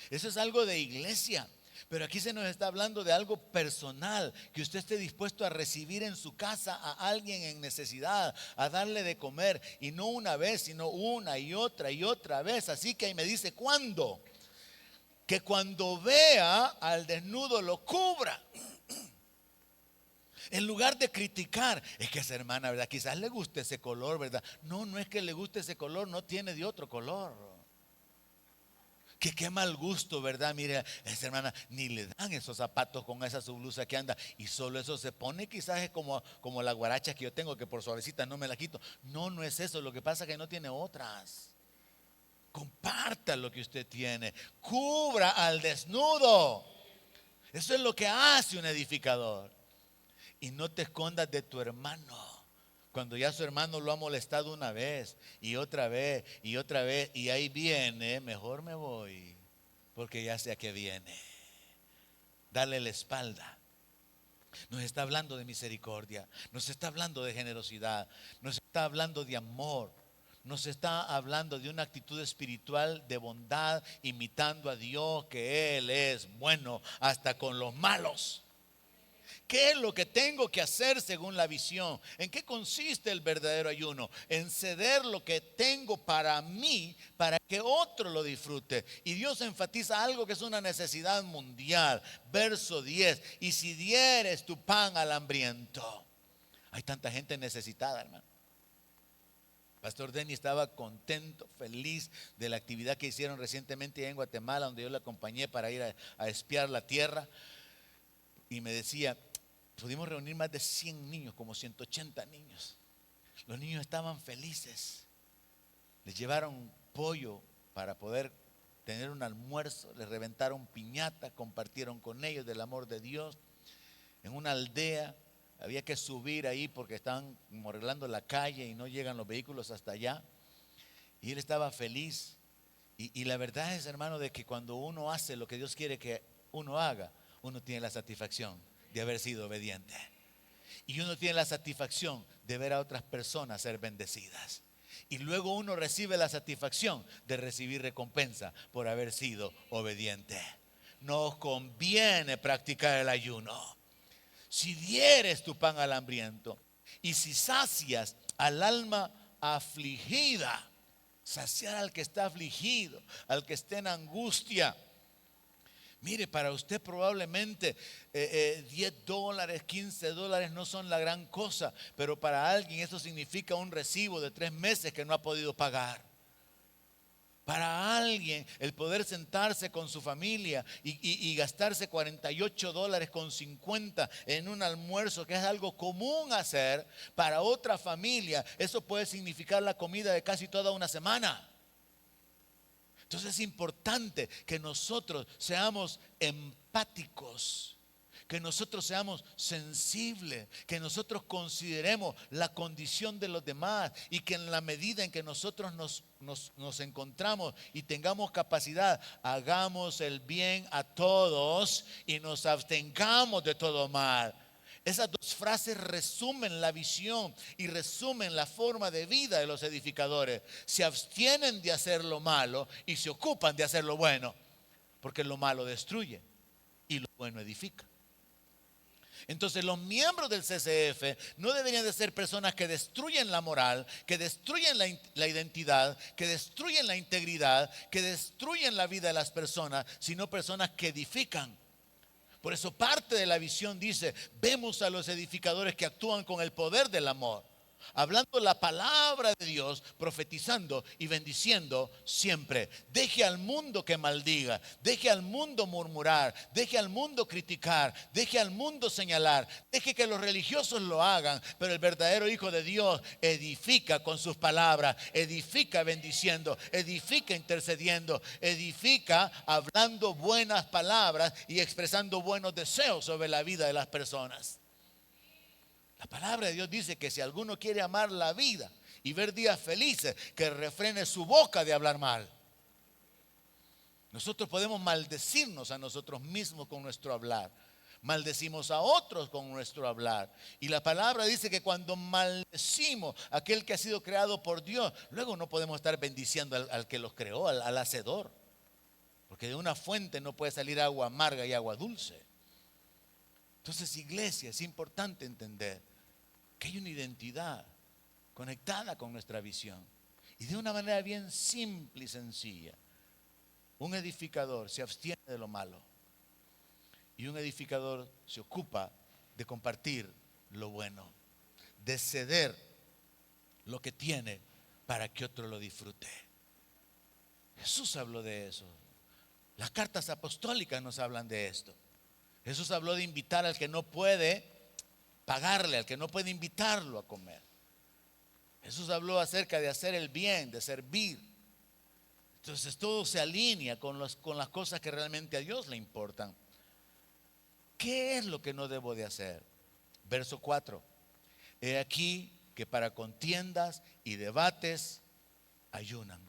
Speaker 1: eso es algo de iglesia. Pero aquí se nos está hablando de algo personal, que usted esté dispuesto a recibir en su casa a alguien en necesidad, a darle de comer, y no una vez, sino una y otra vez. Así que ahí me dice, ¿cuándo? Que cuando vea al desnudo lo cubra. En lugar de criticar, es que esa hermana, ¿verdad? Quizás le guste ese color, ¿verdad? No, no es que le guste ese color, no tiene de otro color. Que qué mal gusto, ¿verdad? Mire, esa hermana ni le dan esos zapatos con esa su blusa que anda y solo eso se pone. Quizás es como la guaracha que yo tengo, que por suavecita no me la quito. No, no es eso, lo que pasa es que no tiene otras. Comparta lo que usted tiene, cubra al desnudo. Eso es lo que hace un edificador. Y no te escondas de tu hermano. Cuando ya su hermano lo ha molestado una vez y otra vez y otra vez, y ahí viene, mejor me voy, porque ya sé a qué viene. Dale la espalda. Nos está hablando de misericordia, nos está hablando de generosidad, nos está hablando de amor, nos está hablando de una actitud espiritual de bondad, imitando a Dios, que Él es bueno hasta con los malos. ¿Qué es lo que tengo que hacer según la visión? ¿En qué consiste el verdadero ayuno? En ceder lo que tengo para mí, para que otro lo disfrute. Y Dios enfatiza algo que es una necesidad mundial. Verso 10. Y si dieres tu pan al hambriento. Hay tanta gente necesitada, hermano. Pastor Denny estaba contento, feliz de la actividad que hicieron recientemente en Guatemala, donde yo le acompañé para ir a espiar la tierra. Y me decía, pudimos reunir más de 100 niños, como 180 niños. Los niños estaban felices. Les llevaron pollo para poder tener un almuerzo. Les reventaron piñata, compartieron con ellos del amor de Dios. En una aldea había que subir ahí porque estaban como arreglando la calle y no llegan los vehículos hasta allá. Y él estaba feliz. Y la verdad es, hermano, de que cuando uno hace lo que Dios quiere que uno haga, uno tiene la satisfacción de haber sido obediente. Y uno tiene la satisfacción de ver a otras personas ser bendecidas. Y luego uno recibe la satisfacción de recibir recompensa por haber sido obediente. Nos conviene practicar el ayuno. Si dieres tu pan al hambriento y si sacias al alma afligida, saciar al que está afligido, al que está en angustia. Mire, para usted probablemente $10, $15 no son la gran cosa, pero para alguien eso significa un recibo de 3 meses que no ha podido pagar. Para alguien el poder sentarse con su familia y gastarse $48.50 en un almuerzo, que es algo común hacer, para otra familia eso puede significar la comida de casi toda una semana. Entonces es importante que nosotros seamos empáticos, que nosotros seamos sensibles, que nosotros consideremos la condición de los demás y que en la medida en que nosotros nos encontramos y tengamos capacidad, hagamos el bien a todos y nos abstengamos de todo mal. Esas dos frases resumen la visión y resumen la forma de vida de los edificadores. Se abstienen de hacer lo malo y se ocupan de hacer lo bueno, porque lo malo destruye y lo bueno edifica. Entonces los miembros del CCF no deberían de ser personas que destruyen la moral, que destruyen la identidad, que destruyen la integridad, que destruyen la vida de las personas, sino personas que edifican. Por eso parte de la visión dice, vemos a los edificadores que actúan con el poder del amor, hablando la palabra de Dios, profetizando y bendiciendo siempre. Deje al mundo que maldiga, deje al mundo murmurar, deje al mundo criticar, deje al mundo señalar, deje que los religiosos lo hagan, pero el verdadero hijo de Dios edifica con sus palabras, edifica bendiciendo, edifica intercediendo, edifica hablando buenas palabras y expresando buenos deseos sobre la vida de las personas. La palabra de Dios dice que si alguno quiere amar la vida y ver días felices, que refrene su boca de hablar mal. Nosotros podemos maldecirnos a nosotros mismos con nuestro hablar. maldecimos a otros con nuestro hablar. Y la palabra dice que cuando maldecimos a aquel que ha sido creado por Dios, luego no podemos estar bendiciendo al que los creó, al hacedor. Porque de una fuente no puede salir agua amarga y agua dulce. Entonces, iglesia, es importante entender que hay una identidad conectada con nuestra visión. Y de una manera bien simple y sencilla, un edificador se abstiene de lo malo y un edificador se ocupa de compartir lo bueno, de ceder lo que tiene para que otro lo disfrute. Jesús habló de eso. Las cartas apostólicas nos hablan de esto. Jesús habló de invitar al que no puede pagarle, al que no puede invitarlo a comer. Jesús habló acerca de hacer el bien, de servir. Entonces todo se alinea con las cosas que realmente a Dios le importan. ¿Qué es lo que no debo de hacer? Verso 4. He aquí que para contiendas y debates ayunan,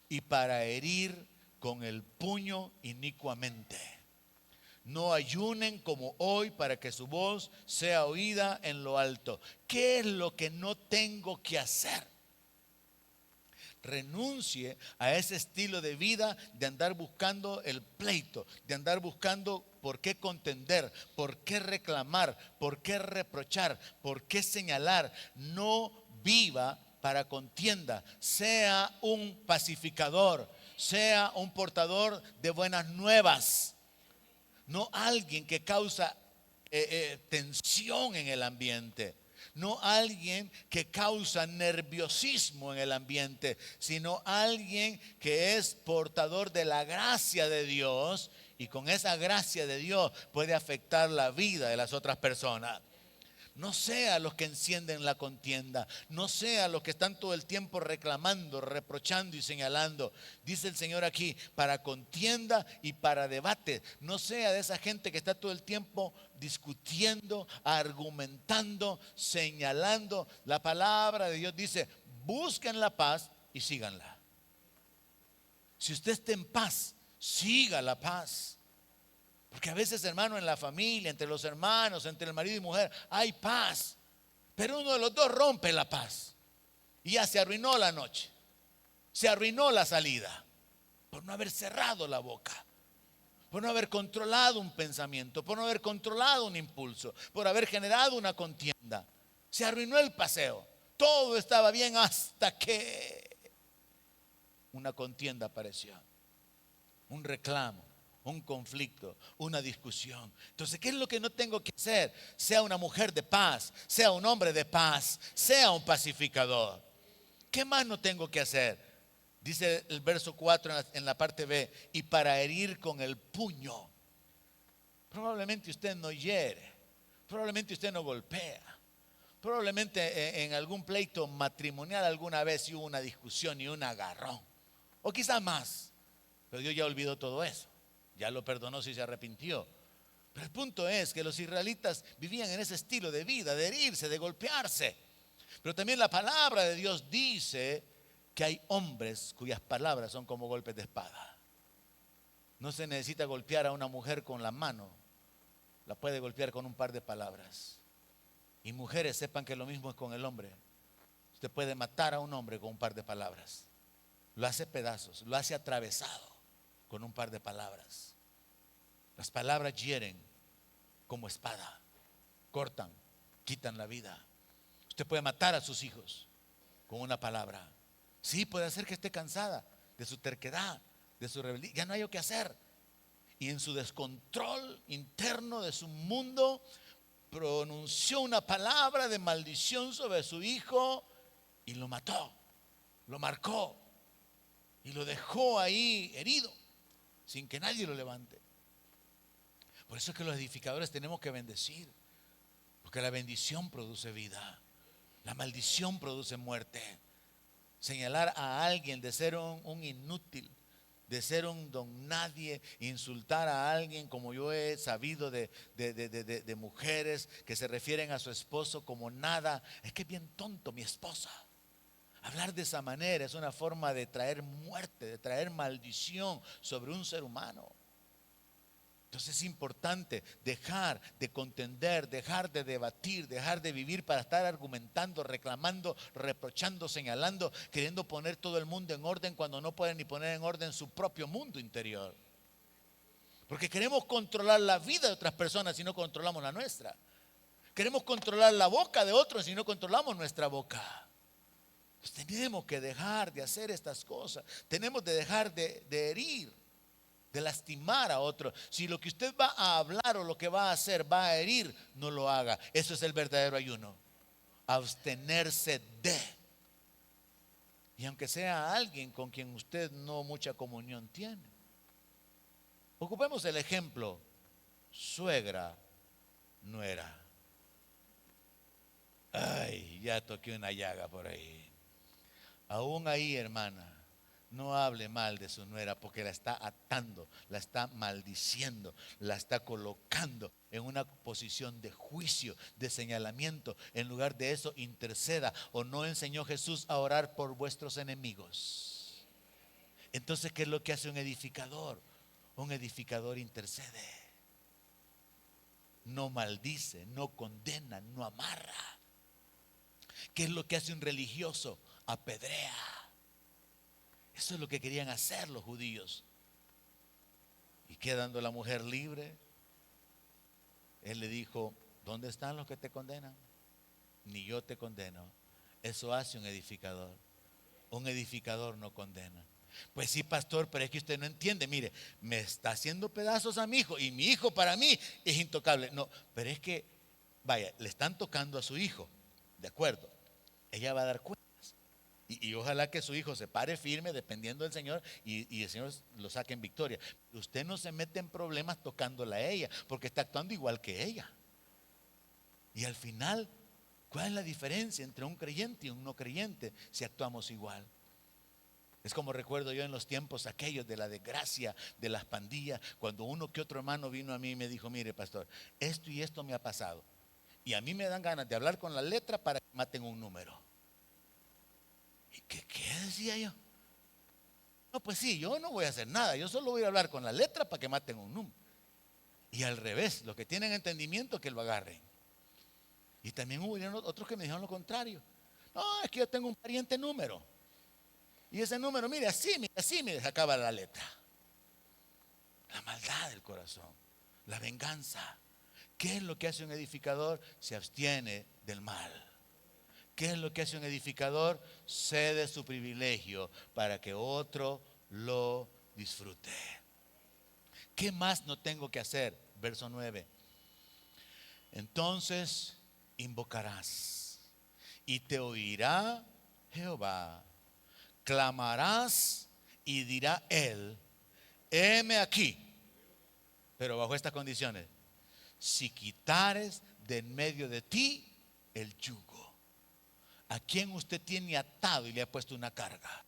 Speaker 1: y para herir con el puño inicuamente. No ayunen como hoy para que su voz sea oída en lo alto. ¿Qué es lo que no tengo que hacer? Renuncie a ese estilo de vida de andar buscando el pleito, de andar buscando por qué contender, por qué reclamar, por qué reprochar, por qué señalar. No viva para contienda. Sea un pacificador, sea un portador de buenas nuevas. No alguien que causa tensión en el ambiente. No alguien que causa nerviosismo en el ambiente, sino alguien que es portador de la gracia de Dios y con esa gracia de Dios puede afectar la vida de las otras personas. No sea los que encienden la contienda, no sea los que están todo el tiempo reclamando, reprochando y señalando. Dice el Señor aquí, para contienda y para debate. No sea de esa gente que está todo el tiempo discutiendo, argumentando, señalando. La palabra de Dios dice, busquen la paz y síganla. Si usted está en paz, siga la paz. Porque a veces, hermano, en la familia, entre los hermanos, entre el marido y mujer, hay paz. Pero uno de los dos rompe la paz. Y ya se arruinó la noche. Se arruinó la salida. Por no haber cerrado la boca. Por no haber controlado un pensamiento. Por no haber controlado un impulso. Por haber generado una contienda. Se arruinó el paseo. Todo estaba bien hasta que una contienda apareció. Un reclamo. Un conflicto, una discusión. Entonces, ¿qué es lo que no tengo que hacer? Sea una mujer de paz, sea un hombre de paz, sea un pacificador. ¿Qué más no tengo que hacer? Dice el verso 4 en la parte B, y para herir con el puño. Probablemente usted no hiere, probablemente usted no golpea, probablemente en algún pleito matrimonial alguna vez hubo una discusión y un agarrón, o quizás más, pero Dios ya olvidó todo eso. Ya lo perdonó si se arrepintió. Pero el punto es que los israelitas vivían en ese estilo de vida, de herirse, de golpearse. Pero también la palabra de Dios dice que hay hombres cuyas palabras son como golpes de espada. No se necesita golpear a una mujer con la mano, la puede golpear con un par de palabras. Y mujeres, sepan que lo mismo es con el hombre. Usted puede matar a un hombre con un par de palabras. Lo hace pedazos, lo hace atravesado con un par de palabras. Las palabras hieren como espada, cortan, quitan la vida. Usted puede matar a sus hijos con una palabra. Sí, puede hacer que esté cansada de su terquedad, de su rebeldía. Ya no hay lo que hacer. Y en su descontrol interno de su mundo, pronunció una palabra de maldición sobre su hijo y lo mató, lo marcó y lo dejó ahí herido, sin que nadie lo levante. Por eso es que los edificadores tenemos que bendecir, porque la bendición produce vida, la maldición produce muerte. Señalar a alguien de ser un inútil, de ser un don nadie, insultar a alguien, como yo he sabido de mujeres que se refieren a su esposo como nada, es que es bien tonto mi esposa. Hablar de esa manera es una forma de traer muerte, de traer maldición sobre un ser humano. Entonces es importante dejar de contender, dejar de debatir, dejar de vivir para estar argumentando, reclamando, reprochando, señalando, queriendo poner todo el mundo en orden cuando no pueden ni poner en orden su propio mundo interior. Porque queremos controlar la vida de otras personas si no controlamos la nuestra. Queremos controlar la boca de otros si no controlamos nuestra boca. Pues tenemos que dejar de hacer estas cosas. Tenemos de dejar de herir, de lastimar a otro. Si lo que usted va a hablar o lo que va a hacer va a herir, no lo haga. Eso es el verdadero ayuno. Abstenerse de. Y aunque sea alguien con quien usted no mucha comunión tiene. Ocupemos el ejemplo, suegra, nuera. Ay, ya toqué una llaga por ahí. Aún ahí, hermana, no hable mal de su nuera porque la está atando, la está maldiciendo, la está colocando en una posición de juicio, de señalamiento. En lugar de eso, interceda. ¿O no enseñó Jesús a orar por vuestros enemigos? Entonces, ¿qué es lo que hace un edificador? Un edificador intercede. No maldice, no condena, no amarra. ¿Qué es lo que hace un religioso? Apedrea. Eso es lo que querían hacer los judíos. Y quedando la mujer libre, él le dijo: ¿dónde están los que te condenan? Ni yo te condeno. Eso hace un edificador. Un edificador no condena. Pues sí, pastor, pero es que usted no entiende. Mire, me está haciendo pedazos a mi hijo y mi hijo para mí es intocable. No, pero es que, vaya, le están tocando a su hijo. De acuerdo, ella va a dar cuenta. Y ojalá que su hijo se pare firme dependiendo del Señor y el Señor lo saque en victoria. Usted no se mete en problemas tocándola a ella porque está actuando igual que ella. Y al final, ¿cuál es la diferencia entre un creyente y un no creyente si actuamos igual? Es como recuerdo yo en los tiempos aquellos de la desgracia, de las pandillas, cuando uno que otro hermano vino a mí y me dijo: mire, pastor, esto y esto me ha pasado. Y a mí me dan ganas de hablar con la letra para que maten un número. ¿Y qué decía yo? No, pues sí, yo no voy a hacer nada, yo solo voy a hablar con la letra para que maten un número. Y al revés, los que tienen entendimiento que lo agarren. Y también hubo otros que me dijeron lo contrario. No, es que yo tengo un pariente número. Y ese número, mire, así me sacaba la letra. La maldad del corazón, la venganza. ¿Qué es lo que hace un edificador? Se abstiene del mal. ¿Qué es lo que hace un edificador? Cede su privilegio para que otro lo disfrute. ¿Qué más no tengo que hacer? Verso 9. Entonces invocarás y te oirá Jehová. Clamarás y dirá él: heme aquí. Pero bajo estas condiciones: si quitares de en medio de ti el yugo. ¿A quién usted tiene atado y le ha puesto una carga?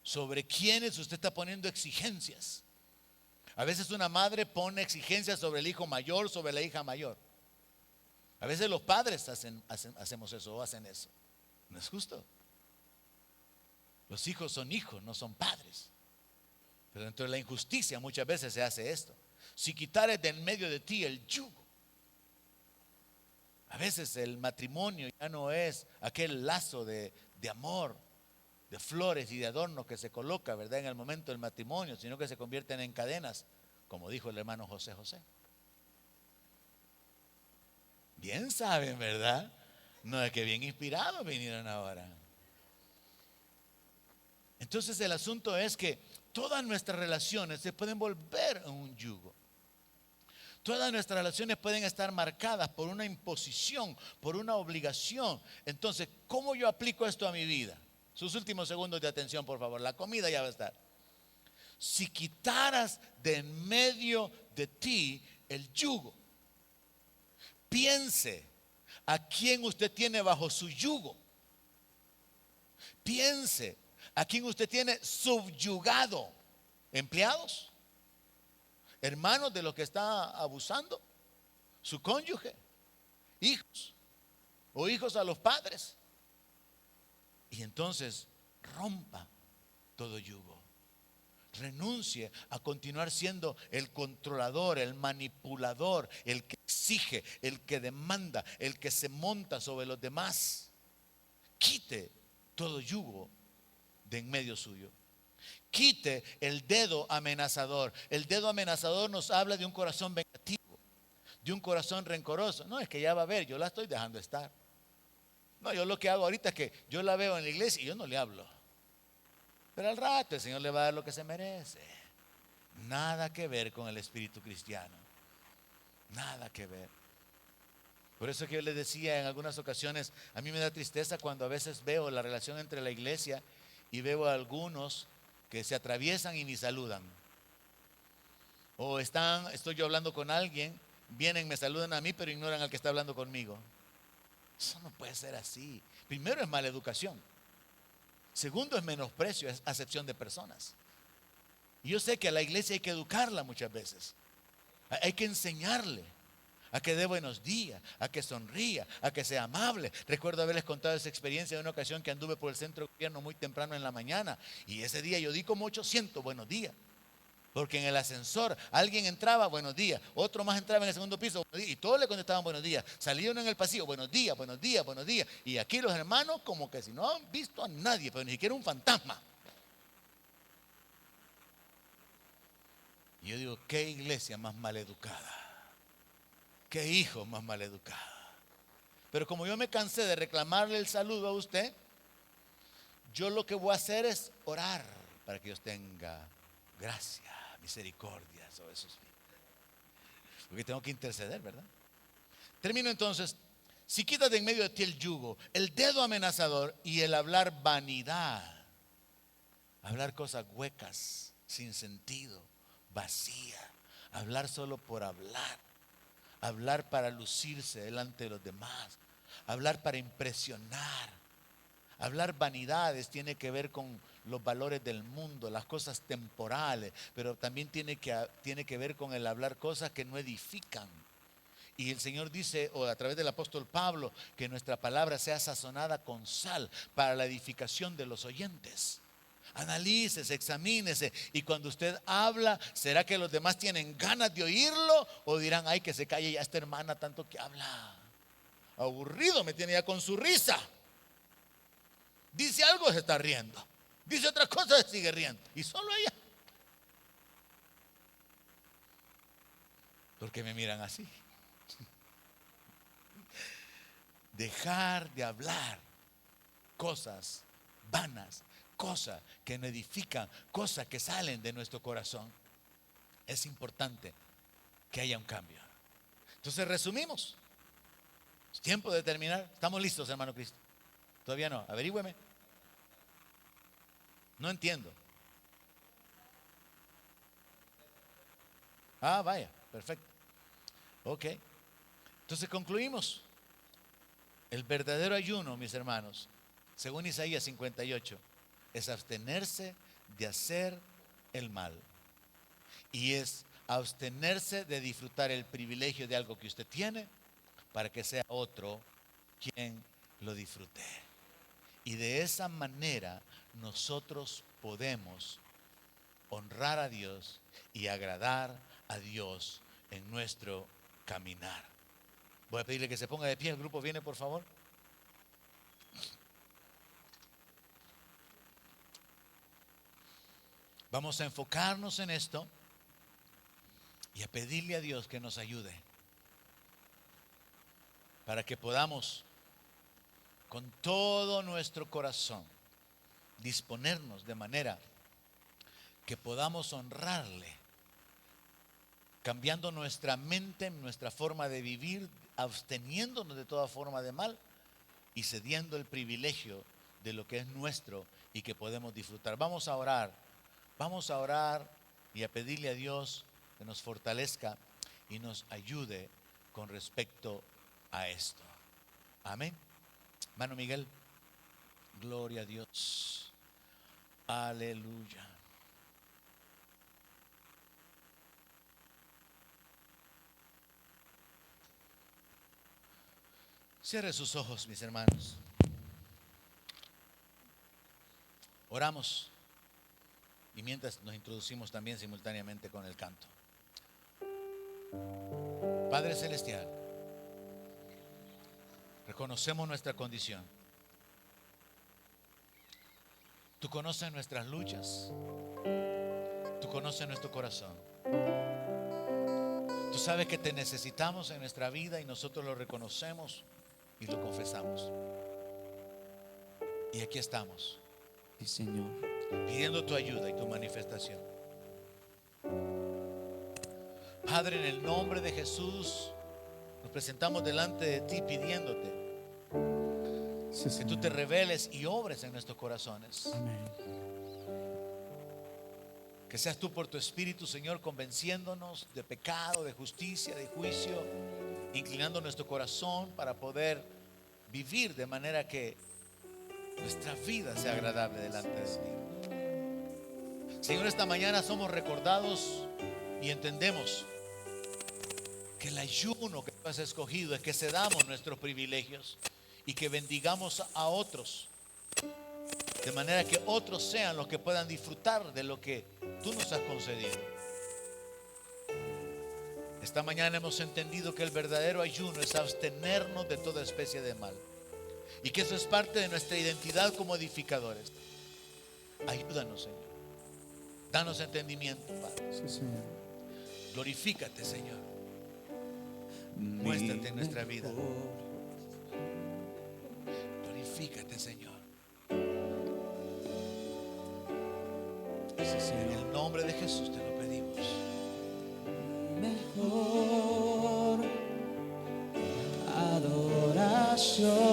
Speaker 1: ¿Sobre quiénes usted está poniendo exigencias? A veces una madre pone exigencias sobre el hijo mayor, sobre la hija mayor. A veces los padres hacemos eso o hacen eso. No es justo. Los hijos son hijos, no son padres. Pero dentro de la injusticia muchas veces se hace esto. Si quitares de en medio de ti el yugo. A veces el matrimonio ya no es aquel lazo de amor, de flores y de adornos que se coloca, ¿verdad?, en el momento del matrimonio, sino que se convierten en cadenas, como dijo el hermano José José. Bien saben, ¿verdad? No es que bien inspirados vinieron ahora. Entonces el asunto es que todas nuestras relaciones se pueden volver en un yugo. Todas nuestras relaciones pueden estar marcadas por una imposición, por una obligación. Entonces, ¿cómo yo aplico esto a mi vida? Sus últimos segundos de atención, por favor. La comida ya va a estar. Si quitaras de en medio de ti el yugo, piense a quién usted tiene bajo su yugo. Piense a quién usted tiene subyugado. ¿Empleados? ¿Hermanos de los que está abusando? ¿Su cónyuge? ¿Hijos? ¿O hijos a los padres? Y entonces rompa todo yugo. renuncie a continuar siendo el controlador, el manipulador, el que exige, el que demanda, el que se monta sobre los demás. Quite todo yugo de en medio suyo. Quite el dedo amenazador. El dedo amenazador nos habla de un corazón vengativo, de un corazón rencoroso. No, es que ya va a ver, yo la estoy dejando estar. No, yo lo que hago ahorita es que yo la veo en la iglesia y yo no le hablo. Pero al rato el Señor le va a dar lo que se merece. Nada que ver con el espíritu cristiano. Nada que ver. Por eso que yo les decía en algunas ocasiones, a mí me da tristeza cuando a veces veo la relación entre la iglesia y veo a algunos que se atraviesan y ni saludan. O estoy yo hablando con alguien, vienen, me saludan a mí, pero ignoran al que está hablando conmigo. Eso no puede ser así. Primero es mala educación. Segundo es menosprecio, es acepción de personas. Y yo sé que a la iglesia hay que educarla muchas veces. Hay que enseñarle a que dé buenos días, a que sonría, a que sea amable. Recuerdo haberles contado esa experiencia de una ocasión que anduve por el centro de gobierno muy temprano en la mañana. Y ese día yo di como 800 buenos días. Porque en el ascensor alguien entraba, buenos días. Otro más entraba en el segundo piso, buenos días. Y todos le contestaban buenos días. Salieron en el pasillo, buenos días, buenos días, buenos días. Y aquí los hermanos como que si no han visto a nadie, pero ni siquiera un fantasma. Y yo digo, qué iglesia más maleducada. Qué hijo más maleducado. Pero como yo me cansé de reclamarle el saludo a usted, yo lo que voy a hacer es orar para que Dios tenga gracia, misericordia sobre sus vidas. Porque tengo que interceder, ¿verdad? Termino entonces. Si quitas de en medio de ti el yugo, el dedo amenazador y el hablar vanidad, hablar cosas huecas, sin sentido, vacía, hablar solo por hablar, hablar para lucirse delante de los demás, hablar para impresionar. Hablar vanidades tiene que ver con los valores del mundo, las cosas temporales, pero también tiene que ver con el hablar cosas que no edifican. Y el Señor dice, o a través del apóstol Pablo, que nuestra palabra sea sazonada con sal para la edificación de los oyentes. Analícese, examínese, y cuando usted habla, ¿será que los demás tienen ganas de oírlo? O dirán, ay, que se calle ya esta hermana tanto que habla. Aburrido me tiene ya con su risa. Dice algo, se está riendo. Dice otra cosa, se sigue riendo. Y solo ella. ¿Por qué me miran así? Dejar de hablar cosas vanas, cosas que no edifican, cosas que salen de nuestro corazón. Es importante que haya un cambio. Entonces resumimos. Es tiempo de terminar. ¿Estamos listos, hermano Cristo? Todavía no. Averígüeme. No entiendo. Ah, vaya, perfecto. Ok. Entonces concluimos. El verdadero ayuno, mis hermanos, según Isaías 58, es abstenerse de hacer el mal. Y es abstenerse de disfrutar el privilegio de algo que usted tiene para que sea otro quien lo disfrute. Y de esa manera nosotros podemos honrar a Dios y agradar a Dios en nuestro caminar. Voy a pedirle que se ponga de pie. El grupo viene, por favor. Vamos a enfocarnos en esto y a pedirle a Dios que nos ayude para que podamos con todo nuestro corazón disponernos de manera que podamos honrarle, cambiando nuestra mente, nuestra forma de vivir, absteniéndonos de toda forma de mal y cediendo el privilegio de lo que es nuestro y que podemos disfrutar. Vamos a orar y a pedirle a Dios que nos fortalezca y nos ayude con respecto a esto. Amén. Hermano Miguel, gloria a Dios. Aleluya. Cierre sus ojos, mis hermanos. Oramos y mientras nos introducimos también simultáneamente con el canto. Padre Celestial, reconocemos nuestra condición. Tú conoces nuestras luchas. Tú conoces nuestro corazón. Tú sabes que te necesitamos en nuestra vida y nosotros lo reconocemos y lo confesamos. Y aquí estamos.
Speaker 2: Sí, Señor.
Speaker 1: Pidiendo tu ayuda y tu manifestación. Padre, en el nombre de Jesús, nos presentamos delante de ti pidiéndote
Speaker 2: Sí,
Speaker 1: que tú te reveles y obres en nuestros corazones.
Speaker 2: Amén.
Speaker 1: Que seas tú por tu Espíritu, Señor, convenciéndonos de pecado, de justicia, de juicio, inclinando nuestro corazón para poder vivir de manera que nuestra vida sea agradable delante de ti. Señor, esta mañana somos recordados y entendemos que el ayuno que tú has escogido es que cedamos nuestros privilegios y que bendigamos a otros, de manera que otros sean los que puedan disfrutar de lo que tú nos has concedido. Esta mañana hemos entendido que el verdadero ayuno es abstenernos de toda especie de mal y que eso es parte de nuestra identidad como edificadores. Ayúdanos, Señor. Danos entendimiento, Padre.
Speaker 2: Sí, Señor.
Speaker 1: Glorifícate, Señor. Muéstrate en nuestra vida. Glorifícate, Señor.
Speaker 2: Sí,
Speaker 1: En
Speaker 2: Señor.
Speaker 1: el nombre de Jesús te lo pedimos.
Speaker 2: Mejor adoración.